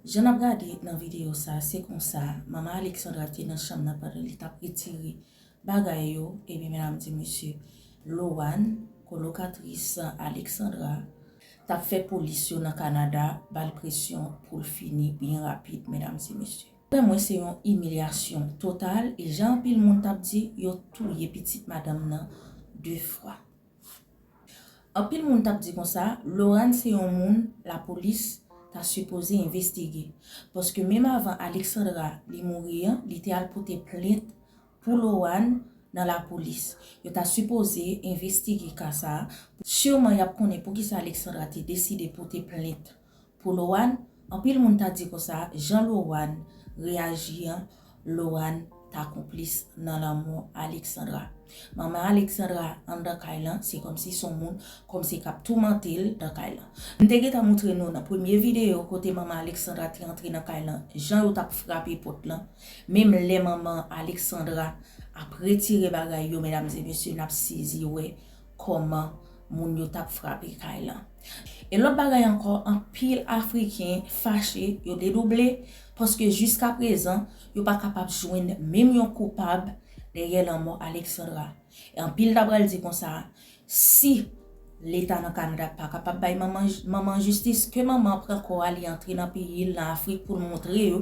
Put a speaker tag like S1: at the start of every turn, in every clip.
S1: Je n'ai regardé dans la vidéo ça, c'est comme ça. Maman Alexandra était dans la chambre pendant qu'il t'a retiré bagay yo. Et bien, mesdames et messieurs, Loan, colocatrice Alexandra, t'a fait police dans le Canada, bal pression pour finir bien rapide, mesdames et messieurs. Pour moi, c'est une humiliation totale. Et Jean-Pile moun t'a dit, yo touye petite madame nan 2 fois. En pile moun t'a dit comme ça, Loan c'est un moun, la police t'a supposé investiguer. Parce que même avant Alexandra li mourir, il était al porter plainte pour Loan dans la police. Il t'a supposé investiguer ça. Sûrement y a connaît pour qui ça Alexandra t'a décidé porter plainte pour Loan. En pile moun t'a dit comme ça, Jean Loan réagit, Loan ta complice dans l'amour Alexandra. Maman Alexandra en dans Kailan, c'est comme si son monde, comme si cap tout mentil dans Kailan. M'te t'a montré nous dans première vidéo côté maman Alexandra est entrée dans Kailan, Jean yo t'a frappé porte là. Même les maman Alexandra a retiré bagay yo mesdames et messieurs n'a saisi ouais comment moun yo t'a frappé Kailan. Et l'autre bagay encore, un pile africain fâché, yo dédoublé parce que jusqu'à présent, yo pas capable de joindre même un coupable derrière la mort Alexandra. Et en pile d'abord dit comme ça, si l'État dans Canada pas capable de maman justice, que maman prend quoi aller entrer dans pays en Afrique pour montrer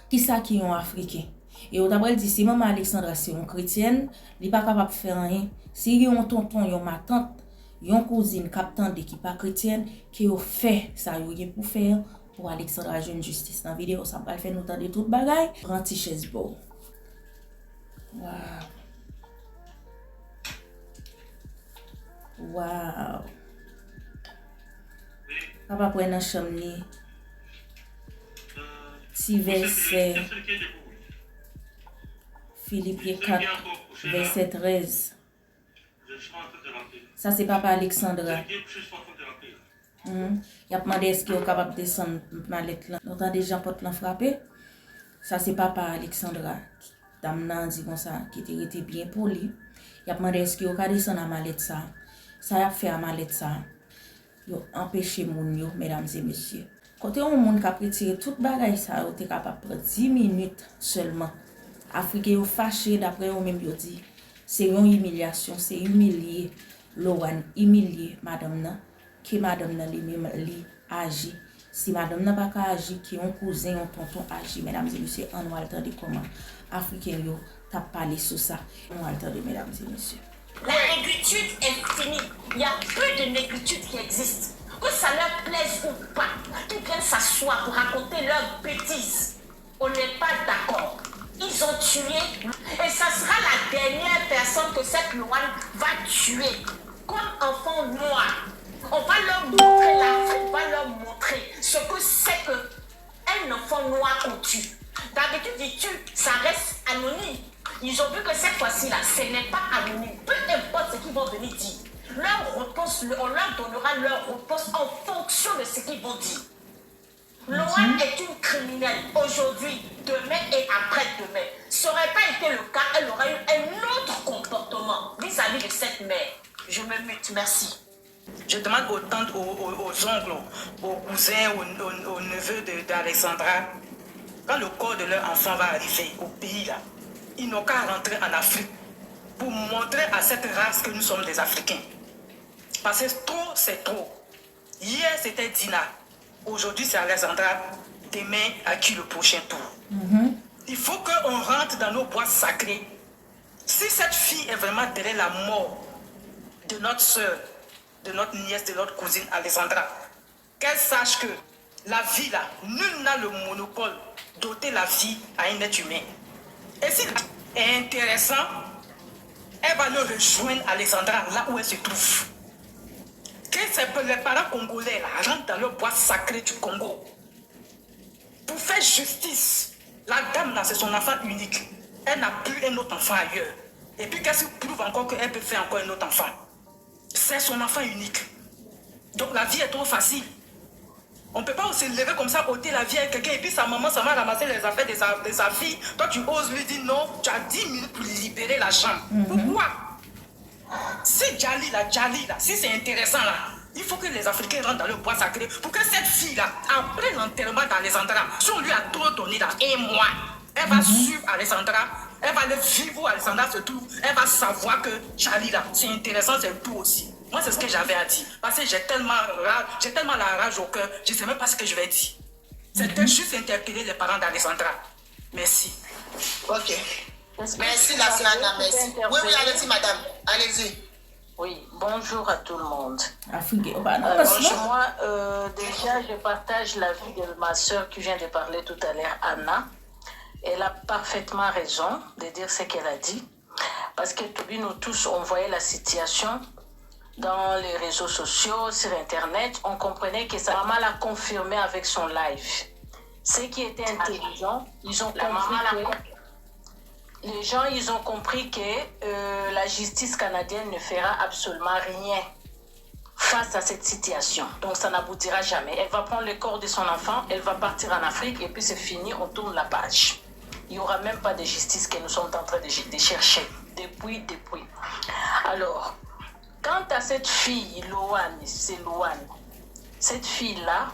S1: qui ça qui est africain. Et d'abord dit si maman Alexandra c'est une chrétienne, il pas capable de faire rien. Si yon un tonton, yon ma tante, yon cousine capitaine qui pas chrétienne qui a fait ça yon pour faire pour Alexandra jeune justice dans vidéo ça va faire nous tendre tout bagay prend ti chaise beau. Wow. Wow. Papa prend dans chambre ni ti verset Philippe 4 verset 13. Ça c'est papa Alexandra. Il a demandé est-ce qu'il est capable de descendre mallette là. Nous avons déjà porte l'en frappé. Ça c'est papa Alexandra. Dame nan dit comme ça qui était bien poli. Il a demandé est-ce qu'il est capable de descendre à mallette ça. Ça a fait à mallette ça. Yo empêché moun yo mesdames et messieurs. Côté on moun qui retiré toute bagaille ça, yo était capable prendre 10 minutes seulement. Africain yo fâché d'après eux même yo dit c'est une humiliation, c'est humilier Loan, humilier madame nan, que madame nan lui-même li agit. Si madame nan pas ka agir, qui un cousin, un tonton agit, mesdames et messieurs, on va attendre comment africain yo t'a parlé sur ça. On va attendre mesdames et messieurs.
S2: La négritude est finie. Il y a peu de négritude qui existe. Que ça leur plaise ou pas, qu'ils viennent s'asseoir pour raconter leurs bêtises. On n'est pas d'accord. Ils ont tué et ça sera la dernière personne que cette loi va tuer. Comme enfants noirs, on va leur montrer on va leur montrer ce que c'est qu'un enfant noir qu'on tue. D'habitude, ils tuent, ça reste anonyme. Ils ont vu que cette fois-ci-là, ce n'est pas anonyme. Peu importe ce qu'ils vont venir dire. Leur réponse, on leur donnera leur réponse en fonction de ce qu'ils vont dire. Loan est une criminelle aujourd'hui, demain et après-demain. Ça n'aurait pas été le cas, elle aurait eu un autre comportement vis-à-vis de cette mère. Je me mute, merci.
S3: Je demande aux tantes, aux oncles, aux cousins, aux neveux d'Alexandra, quand le corps de leur enfant va arriver au pays là, ils n'ont qu'à rentrer en Afrique pour montrer à cette race que nous sommes des Africains. Parce que trop, c'est trop. Hier, c'était Dina. Aujourd'hui, c'est Alexandra. Demain, à qui le prochain tour? Il faut qu'on rentre dans nos boîtes sacrées. Si cette fille est vraiment derrière la mort de notre soeur, de notre nièce, de notre cousine Alexandra, qu'elle sache que la vie là, nul n'a le monopole d'ôter la vie à un être humain. Et si c'est intéressant, elle va le rejoindre Alexandra là où elle se trouve. Que les parents congolais là, rentrent dans leur boîte sacrée du Congo pour faire justice. La dame là, c'est son enfant unique. Elle n'a plus un autre enfant ailleurs. Et puis qu'elle se prouve encore qu'elle peut faire encore un autre enfant. C'est son enfant unique. Donc la vie est trop facile. On ne peut pas aussi lever comme ça, ôter la vie à quelqu'un et puis sa maman, ça va ramasser les affaires de sa fille. Toi, tu oses lui dire non, tu as 10 minutes pour libérer la chambre. Pourquoi? Si Djali là, si c'est intéressant là, Il faut que les Africains rentrent dans le bois sacré pour que cette fille-là, après l'enterrement d'Alexandra, si on lui a trop donné là, un mois, elle va suivre Alexandra, elle va le vivre où Alexandra se trouve, elle va savoir que Charlie là, c'est intéressant, c'est tout aussi. Moi, c'est ce que j'avais à dire. Parce que j'ai tellement la rage au cœur, je ne sais même pas ce que je vais dire. C'était juste interpeller les parents d'Alexandra. Merci.
S4: Ok. Merci la Sana, merci. Oui, allez-y madame, allez-y.
S5: Oui, bonjour à tout le monde.
S1: Moi,
S5: Déjà, je partage l'avis de ma soeur qui vient de parler tout à l'heure, Anna. Elle a parfaitement raison de dire ce qu'elle a dit. Parce que nous tous, on voyait la situation dans les réseaux sociaux, sur Internet. On comprenait que sa maman l'a confirmé avec son live. Ceux qui étaient intelligents, ils ont compris que... Les gens, ils ont compris que la justice canadienne ne fera absolument rien face à cette situation. Donc, ça n'aboutira jamais. Elle va prendre le corps de son enfant, elle va partir en Afrique et puis c'est fini, on tourne la page. Il n'y aura même pas de justice que nous sommes en train de chercher depuis. Alors, quant à cette fille, Loane, c'est Loane. Cette fille-là,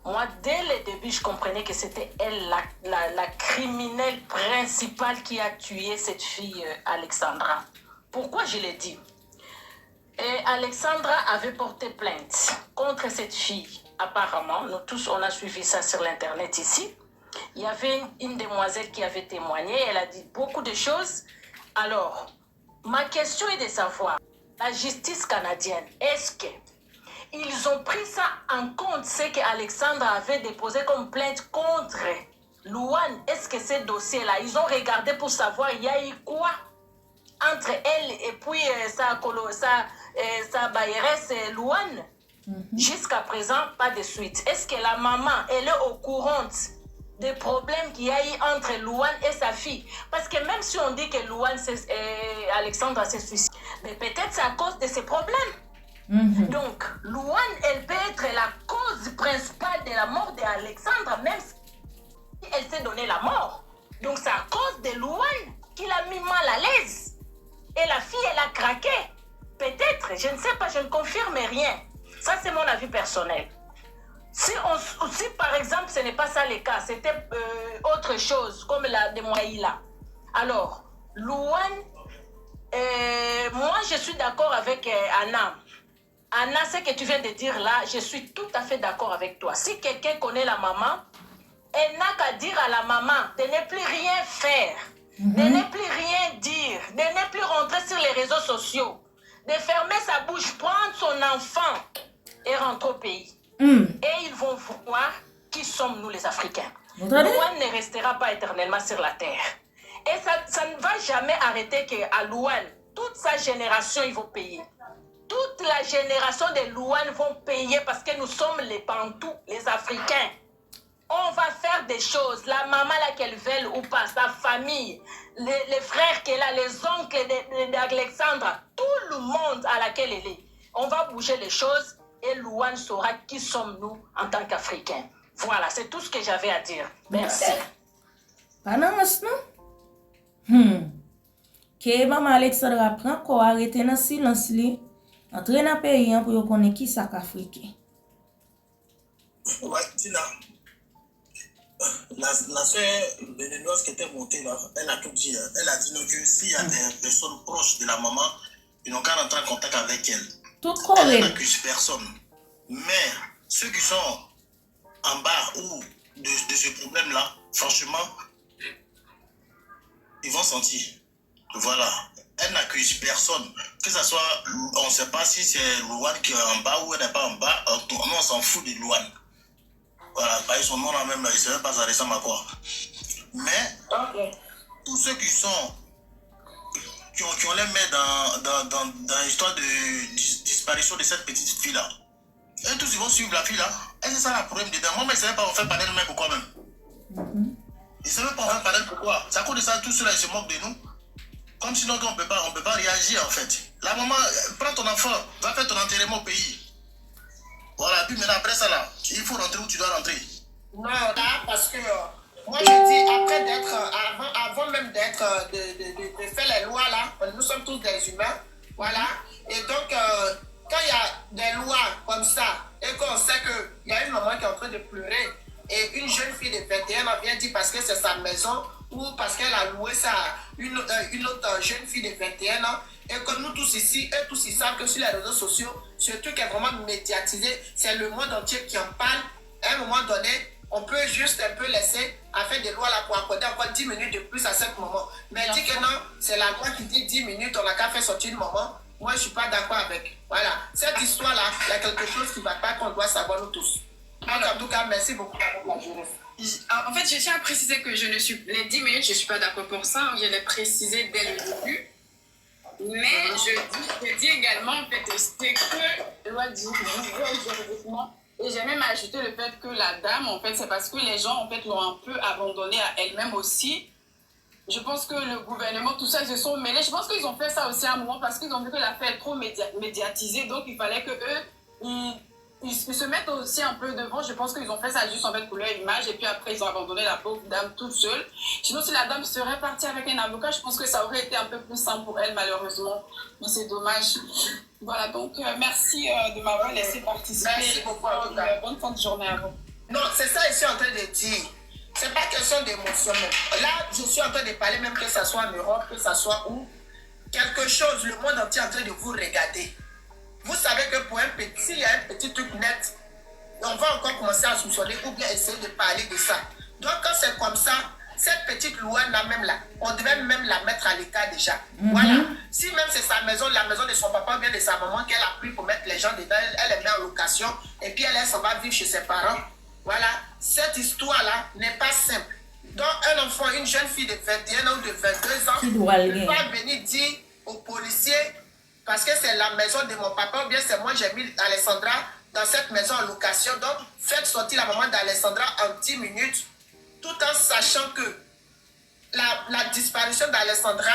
S5: moi, dès le début, je comprenais que c'était elle, la criminelle principale qui a tué cette fille, Alexandra. Pourquoi je l'ai dit? Et Alexandra avait porté plainte contre cette fille. Apparemment, nous tous, on a suivi ça sur l'Internet ici. Il y avait une demoiselle qui avait témoigné. Elle a dit beaucoup de choses. Alors, ma question est de savoir, la justice canadienne, est-ce que ils ont pris ça en compte, ce qu'Alexandra avait déposé comme plainte contre Louane? Est-ce que ces dossiers-là, ils ont regardé pour savoir il y a eu quoi entre elle et puis sa bailleresse Louane? Jusqu'à présent, pas de suite. Est-ce que la maman, elle est au courant des problèmes qu'il y a eu entre Louane et sa fille? Parce que même si on dit que Louane, Alexandra s'est suicidée, mais peut-être c'est à cause de ces problèmes. Donc, Louane, elle peut être la cause principale de la mort d'Alexandra, même si elle s'est donné la mort. Donc, c'est à cause de Louane qu'il a mis mal à l'aise. Et la fille, elle a craqué. Peut-être, je ne sais pas, je ne confirme rien. Ça, c'est mon avis personnel. Si par exemple, ce n'est pas ça le cas, c'était autre chose, comme la de Moaïla. Alors, Louane, moi, je suis d'accord avec Anna. Anna, ce que tu viens de dire là, je suis tout à fait d'accord avec toi. Si quelqu'un connaît la maman, elle n'a qu'à dire à la maman de ne plus rien faire, de ne plus rien dire, de ne plus rentrer sur les réseaux sociaux, de fermer sa bouche, prendre son enfant et rentrer au pays. Et ils vont voir qui sommes nous les Africains. Louane ne restera pas éternellement sur la terre. Et ça ne va jamais arrêter qu'à Louane, toute sa génération, ils vont payer. Toute la génération de Louane vont payer parce que nous sommes les Bantous, les Africains. On va faire des choses. La maman là qu'elle veut ou pas, sa famille, les frères qu'elle a, les oncles d'Alexandra, tout le monde à laquelle elle est. On va bouger les choses et Louane saura qui sommes-nous en tant qu'Africains. Voilà, c'est tout ce que j'avais à dire. Merci.
S1: Panamas, non? Que maman Alexandra prend quoi arrêter dans silence li. Entrer dans le pays pour connaître qui ça qu'Africain.
S6: Ouais, Tina. La soeur Bénénoise qui était montée là, elle a tout dit. Elle a dit non, que s'il y a des personnes proches de la maman, ils n'ont qu'à entrer en contact avec elle.
S1: Tout correct.
S6: Elle n'accuse personne. Mais ceux qui sont en bas ou de ce problème-là, franchement, ils vont sentir. Voilà. Elle n'accuse personne. Que ce soit, on ne sait pas si c'est Louane qui est en bas ou elle n'est pas en bas. Nous, on s'en fout de Louane. Voilà, par son nom là même, il ne sait même pas ça ressemble à quoi. Mais, tous ceux qui ont les mains dans l'histoire de disparition de cette petite fille-là, et tous ils vont suivre la fille-là. Et c'est ça le problème dedans. Moi, mais ils ne savaient pas en faire parler de pourquoi même. Ils ne savaient pas en faire parler pourquoi. C'est à cause de ça, tous ceux-là, ils se moquent de nous. Comme sinon on peut pas réagir en fait. La maman, prends ton enfant, va faire ton enterrement au pays. Voilà, puis maintenant après ça là, il faut rentrer où tu dois rentrer.
S4: Non, là, parce que moi je dis, après d'être, avant même d'être, de faire les lois là, nous sommes tous des humains, voilà. Et donc, quand il y a des lois comme ça, et qu'on sait qu'il y a une maman qui est en train de pleurer, et une jeune fille de 21 ans vient dire parce que c'est sa maison, ou parce qu'elle a loué ça à une autre jeune fille de 21 ans, et que nous tous ici, eux tous ils savent que sur les réseaux sociaux, ce truc est vraiment médiatisé, c'est le monde entier qui en parle. À un moment donné, on peut juste un peu laisser à faire des lois là pour accorder encore 10 minutes de plus à cette maman. Mais dit que non, c'est la loi qui dit 10 minutes, on n'a qu'à faire sortir une maman. Moi, je ne suis pas d'accord avec. Voilà. Cette histoire-là, il y a quelque chose qui ne va pas, qu'on doit savoir nous tous. Donc, en tout cas, merci beaucoup pour la jeunesse.
S7: En fait, je tiens à préciser que je ne suis... Les 10 minutes, je ne suis pas d'accord pour ça. Je l'ai précisé dès le début. Mais je dis également, en fait, c'est que la loi dit juridiquement. Et j'ai même ajouté le fait que la dame, en fait, c'est parce que les gens, en fait, l'ont un peu abandonnée à elle-même aussi. Je pense que le gouvernement, tout ça, ils se sont mêlés. Je pense qu'ils ont fait ça aussi à un moment parce qu'ils ont vu que l'affaire est trop médiatisée. Donc, il fallait qu'eux, ils se mettent aussi un peu devant. Je pense qu'ils ont fait ça juste en fait pour leur image. Et puis après, ils ont abandonné la pauvre dame toute seule. Sinon, si la dame serait partie avec un avocat, je pense que ça aurait été un peu plus simple pour elle, malheureusement. Mais c'est dommage. Voilà, donc merci de m'avoir laissé participer.
S4: Merci beaucoup.
S7: Bonne fin de journée à vous.
S4: Non, c'est ça que je suis en train de dire. C'est pas question d'émotion. Là, je suis en train de parler, même que ça soit en Europe, que ça soit où. Quelque chose, le monde entier est en train de vous regarder. Vous savez que pour un petit, s'il y a un petit truc net, on va encore commencer à soupçonner ou bien essayer de parler de ça. Donc, quand c'est comme ça, cette petite loi-là même là, on devait même la mettre à l'écart déjà. Voilà. Si même c'est sa maison, la maison de son papa ou bien de sa maman qu'elle a pris pour mettre les gens dedans, elle est mise en location et puis elle s'en va vivre chez ses parents. Voilà. Cette histoire-là n'est pas simple. Donc, un enfant, une jeune fille de 21 ans ou de 22 ans, ne peut pas venir dire aux policiers parce que c'est la maison de mon papa ou bien c'est moi, j'ai mis Alessandra dans cette maison en location. Donc, faites sortir la maman d'Alessandra en 10 minutes tout en sachant que la disparition d'Alessandra,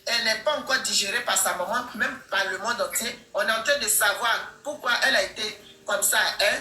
S4: elle n'est pas encore digérée par sa maman, même par le monde entier. On est en train de savoir pourquoi elle a été comme ça. Hein?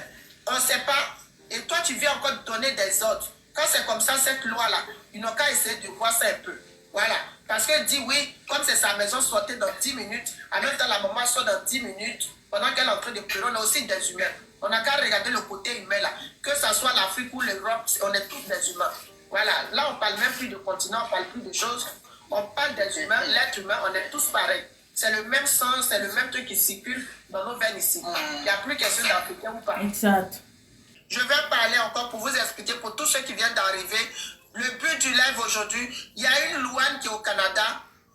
S4: On ne sait pas. Et toi, tu viens encore donner des ordres. Quand c'est comme ça, cette loi-là, ils n'ont qu'à essayer de voir ça un peu. Voilà. Parce qu'elle dit oui, comme c'est sa maison, sortez dans 10 minutes. En même temps, la maman sort dans 10 minutes. Pendant qu'elle est en train de pleurer, on est aussi des humains. On n'a qu'à regarder le côté humain là. Que ce soit l'Afrique ou l'Europe, on est tous des humains. Voilà. Là, on ne parle même plus de continent, on ne parle plus de choses. On parle des humains, l'être humain, on est tous pareils. C'est le même sang, c'est le même truc qui circule dans nos veines ici. Il n'y a plus question d'Africain ou pas.
S1: Exact.
S4: Je vais parler encore pour vous expliquer, pour tous ceux qui viennent d'arriver, le but du live aujourd'hui. Il y a une Louane qui est au Canada.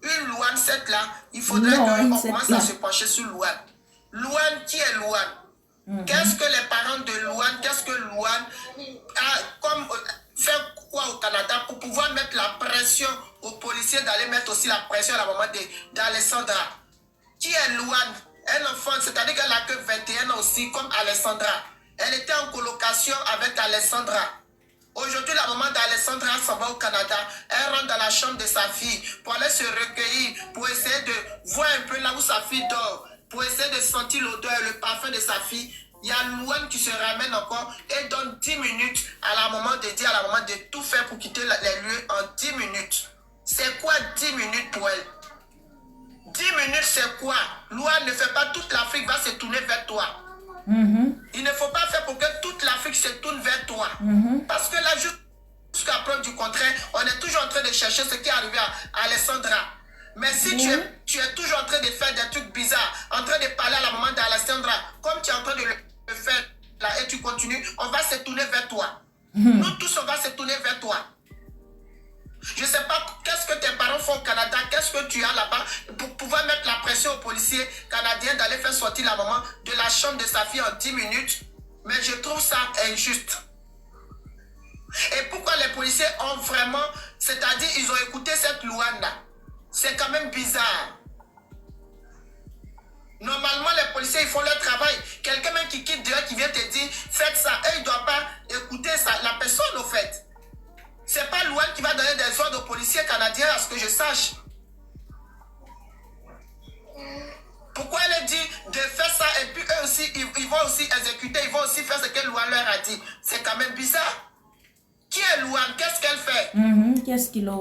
S4: Une Louane, cette là, il faudrait qu'on commence à se pencher sur Louane. Louane, qui est Louane? Qu'est-ce que les parents de Louane, qu'est-ce que Louane a comme fait quoi au Canada pour pouvoir mettre la pression aux policiers, d'aller mettre aussi la pression à la maman d'Alessandra? Qui est Louane? Un enfant, c'est-à-dire qu'elle n'a que 21 ans aussi, comme Alessandra. Elle était en colocation avec Alessandra. Aujourd'hui, la maman d'Alessandra s'en va au Canada. Elle rentre dans la chambre de sa fille pour aller se recueillir, pour essayer de voir un peu là où sa fille dort, pour essayer de sentir l'odeur, le parfum de sa fille. Il y a Louane qui se ramène encore et donne 10 minutes à la maman de dire à la maman de tout faire pour quitter les lieux en 10 minutes. C'est quoi 10 minutes pour elle? 10 minutes, c'est quoi? Louane ne fait pas, toute l'Afrique va se tourner vers toi. Il ne faut pas faire pour que toute l'Afrique se tourne vers toi. Parce que là, jusqu'à preuve du contraire, on est toujours en train de chercher ce qui est arrivé à Alessandra. Mais si tu es toujours en train de faire des trucs bizarres, en train de parler à la maman d'Alessandra, comme tu es en train de le faire là et tu continues, on va se tourner vers toi. Nous tous, on va se tourner vers toi. Je ne sais pas qu'est-ce que tes parents font au Canada, qu'est-ce que tu as là-bas pour pouvoir mettre la pression aux policiers canadiens d'aller faire sortir la maman de la chambre de sa fille en 10 minutes. Mais je trouve ça injuste. Et pourquoi les policiers ont vraiment, c'est-à-dire ils ont écouté cette Louane-là? C'est quand même bizarre. Normalement, les policiers, ils font leur travail. Quelqu'un même qui quitte dehors, qui vient te dire, faites ça. Et il ne doit pas écouter ça, la personne au fait. C'est pas Louane qui va donner des ordres aux policiers canadiens, à ce que je sache. Pourquoi elle dit de faire ça et puis eux aussi, ils vont aussi exécuter, ils vont aussi faire ce que Louane leur a dit? C'est quand même bizarre. Qui est Louane? Qu'est-ce qu'elle fait?
S1: Qu'est-ce qu'il a?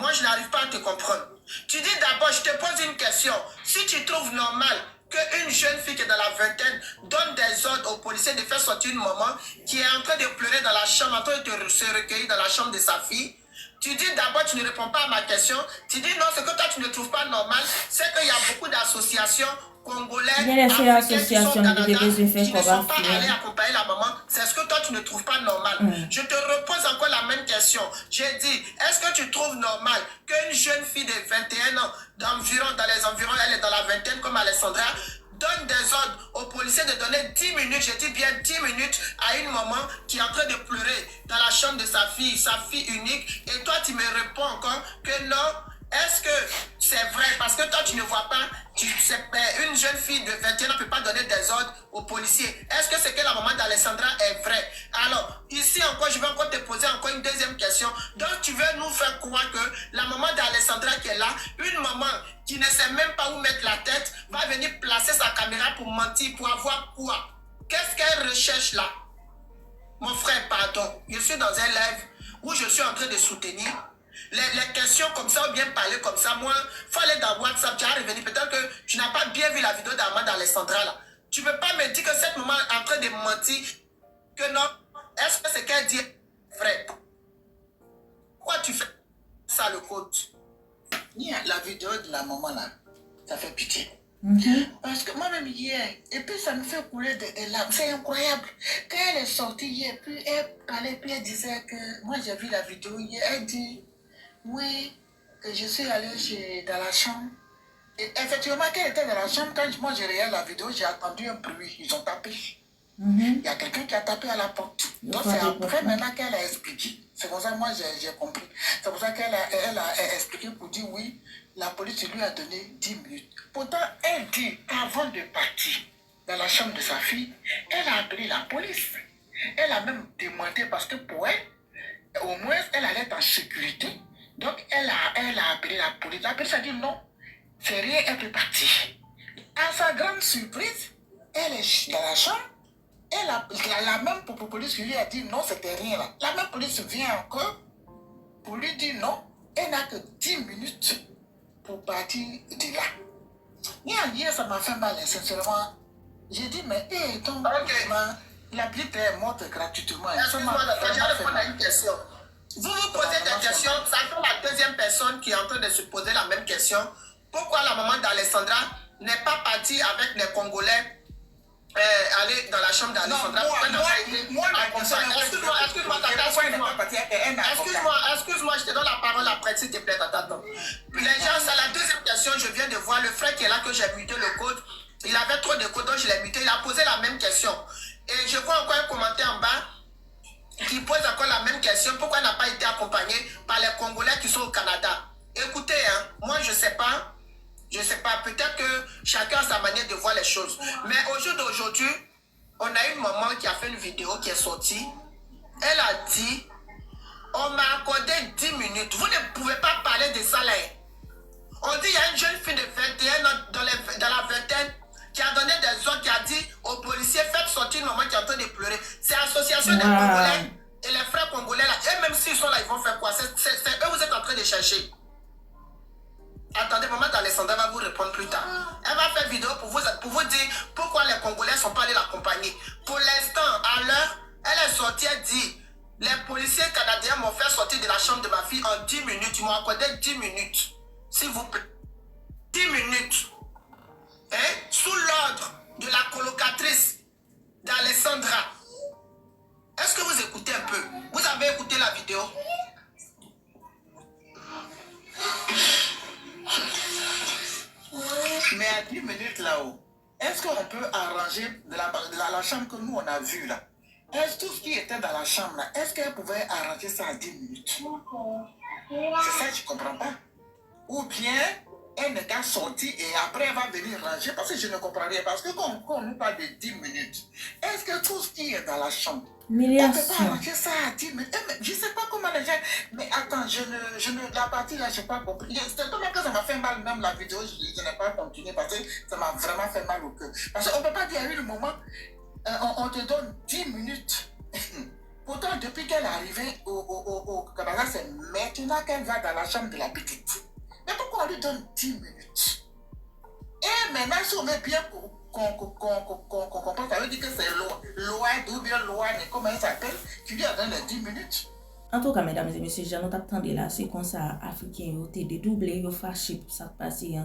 S4: Moi, je n'arrive pas à te comprendre. Tu dis d'abord, je te pose une question. Si tu trouves normal qu'une jeune fille qui est dans la vingtaine donne des ordres aux policiers de faire sortir une maman qui est en train de pleurer dans la chambre, en train de se recueillir dans la chambre de sa fille, tu dis d'abord, tu ne réponds pas à ma question. Tu dis non, ce que toi tu ne trouves pas normal, c'est qu'il y a beaucoup d'associations congolaises, africaines qui sont au Canada, qui ne sont pas allées accompagner la maman. C'est ce que toi tu ne trouves pas normal. Je te repose encore la même question. J'ai dit, est-ce que tu trouves normal qu'une jeune fille de 21 ans, dans les environs, elle est dans la vingtaine comme Alessandra, donne des ordres aux policiers de donner 10 minutes, je dis bien 10 minutes, à une maman qui est en train de pleurer dans la chambre de sa fille unique, et toi tu me réponds encore que non. Est-ce que c'est vrai? Parce que toi tu ne vois pas, une jeune fille de 21 ans ne peut pas donner des ordres aux policiers. Est-ce que c'est que la maman d'Alessandra est vrai? Alors, ici encore, je vais encore te poser encore une deuxième question. Donc tu veux nous faire croire que la maman d'Alessandra qui est là, une maman qui ne sait même pas où mettre la tête, va venir placer sa caméra pour mentir, pour avoir quoi? Qu'est-ce qu'elle recherche là? Mon frère, pardon, je suis dans un live où je suis en train de soutenir. Les questions comme ça ou bien parler comme ça, moi, il faut aller dans WhatsApp, tu as revenu. Peut-être que tu n'as pas bien vu la vidéo d'Amanda d'Alessandra là. Tu ne peux pas me dire que cette maman est en train de mentir, que non. Est-ce que ce qu'elle dit est vrai? Pourquoi tu fais ça, le coach?
S8: La vidéo de la maman là, ça fait pitié. Parce que moi-même hier, et puis ça me fait couler des larmes. C'est incroyable. Quand elle est sortie hier, puis elle parlait, puis elle disait que moi j'ai vu la vidéo hier, elle dit oui, que je suis allée dans la chambre. Et effectivement, quand elle était dans la chambre, quand moi j'ai regardé la vidéo, j'ai entendu un bruit. Ils ont tapé. Il y a quelqu'un qui a tapé à la porte. Donc c'est après maintenant qu'elle a expliqué. C'est pour ça que moi j'ai compris. C'est pour ça qu'elle a expliqué pour dire oui, la police lui a donné 10 minutes. Pourtant, elle dit avant de partir dans la chambre de sa fille, elle a appelé la police. Elle a même demandé parce que pour elle, au moins elle allait être en sécurité. Donc elle a appelé la police. La police a dit non, c'est rien, elle peut partir. À sa grande surprise, elle est dans la chambre. La même police lui a dit non, c'était rien là. La même police vient encore pour lui dire non. Elle n'a que 10 minutes pour partir de là. Hier, ça m'a fait mal, sincèrement. J'ai dit, mais donc, la petite est morte gratuitement.
S4: Excuse-moi, je vais répondre à une question. Vous vous posez des questions, ça fait la deuxième personne qui est en train de se poser la même question. Pourquoi la maman d'Alessandra n'est pas partie avec les Congolais aller dans la chambre d'Alessandra? Excuse-moi, je te donne la parole après, s'il te plaît, attends. Puis les gens, c'est la deuxième question, je viens de voir le frère qui est là, que j'ai muté le code. Il avait trop de codes, donc je l'ai muté. Il a posé la même question. Et je vois encore un commentaire en bas qui pose encore la même question. Pourquoi elle n'a pas été accompagnée par les Congolais qui sont au Canada? Écoutez, moi je sais pas, peut-être que chacun a sa manière de voir les choses. Mais au jour d'aujourd'hui, on a une maman qui a fait une vidéo qui est sortie. Elle a dit, on m'a accordé 10 minutes. Vous ne pouvez pas parler de ça là. On dit, il y a une jeune fille de 21 ans dans la vingtaine qui a donné des ordres, qui a dit aux policiers, faites sortir une maman qui est en train de pleurer. C'est l'association des Congolais et les frères congolais là. Et même s'ils sont là, ils vont faire quoi? C'est eux vous êtes en train de chercher. Attendez, maman d'Alessandra va vous répondre plus tard. Elle va faire vidéo pour vous dire pourquoi les Congolais ne sont pas allés l'accompagner. Pour l'instant, à l'heure, elle est sortie, elle dit, les policiers canadiens m'ont fait sortir de la chambre de ma fille en 10 minutes. Ils m'ont accordé 10 minutes. S'il vous plaît. 10 minutes. Sous l'ordre de la colocatrice d'Alessandra. Est-ce que vous écoutez un peu? Vous avez écouté la vidéo?
S8: Mais à 10 minutes là-haut, est-ce qu'on peut arranger de la chambre que nous on a vue là? Est-ce tout ce qui était dans la chambre là, est-ce qu'elle pouvait arranger ça à 10 minutes? C'est ça que je ne comprends pas. Ou bien elle n'est qu'à sortir et après elle va venir ranger, parce que je ne comprends rien. Parce que quand on nous parle de 10 minutes, est-ce que tout ce qui est dans la chambre, on ne peut pas arranger ça à 10 minutes? Je ne sais pas comment les gens... Mais attends, la partie là, je n'ai pas compris. C'est tellement que ça m'a fait mal, même la vidéo, je n'ai pas continué parce que ça m'a vraiment fait mal au cœur. Parce qu'on ne peut pas dire à un moment, on te donne 10 minutes. Pourtant, depuis qu'elle est arrivée au Canada, c'est maintenant qu'elle va dans la chambre de la petite. Mais pourquoi pourquoi on lui donne 10 minutes? Et maintenant, si on met bien qu'on comprend, ça veut dire que c'est loi ou bien loi, comment elle s'appelle, qui lui a donné les 10 minutes.
S1: En tout cas, mesdames et messieurs, j'en ai attendu là, c'est comme ça, Africains, ont été dédoublés, ils ont fâché pour ça passer.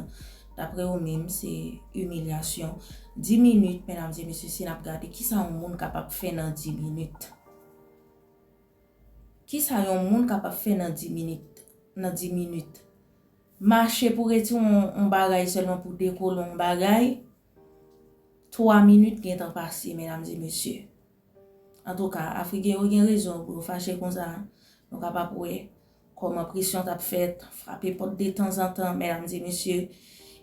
S1: D'après eux-mêmes, c'est humiliation. 10 minutes, mesdames et messieurs, si on regarde, qui ça un monde capable de faire dans 10 minutes? Qui ça un monde capable de faire dans 10 minutes? Dans 10 minutes. Marcher pour être un bagage seulement pour décoller un bagage. 3 minutes qui est passé, mesdames et messieurs. En tout cas, Africains ont raison pour fâcher comme ça. Nous sommes capables de voir comment pression t'a fait, frapper porte de temps en temps, mesdames et messieurs.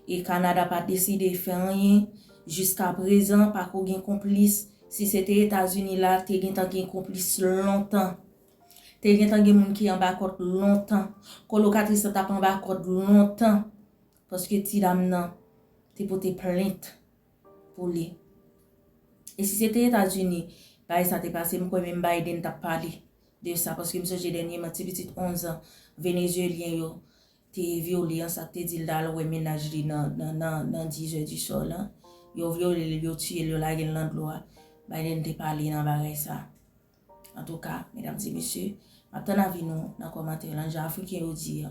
S1: Et Canada n'a pas décidé de faire rien. Jusqu'à présent, pas qu'on ait complice. Si c'était États-Unis là, t'es un complice longtemps. T'es un monde qui en bas côte longtemps. Colocatrice t'a en bas côte longtemps. Parce que ti dame nan, t'es pour tes plaintes pour lui. Et si c'était États-Unis, bah ça t'est passé, moi même Biden t'a parlé de ça parce que monsieur j'ai dernier petit 11 ans vénézuélien yo t'es violé en ça t'es dit dans le ménage dans 10 heures du soir là yo violé yo tué le la gen l'endroit Biden t'a parlé dans bagay ça. En tout cas, mesdames et messieurs, maintenant avis nous dans commentaire là, Africain yo dit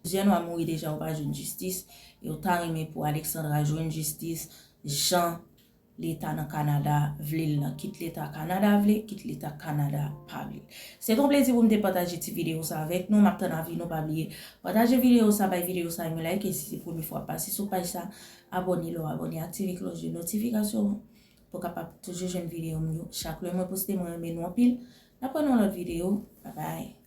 S1: jeune a mourir déjà ou pas une justice et autant aimé pour Alexandra joindre justice Jean l'État dans Canada vle quitte l'État Canada vle quitte l'État Canada pas vle. C'est un plaisir pour me partager cette vidéo ça avec nous maintenant avis nous pas oublier partager vidéo ça by vidéo ça me like et si c'est pour première fois passer sur page ça abonnez-le activez cloche de notification pour capable toujours une vidéo mieux chaque fois moi poster moi mais nous en pile après nous l'autre vidéo bye bye.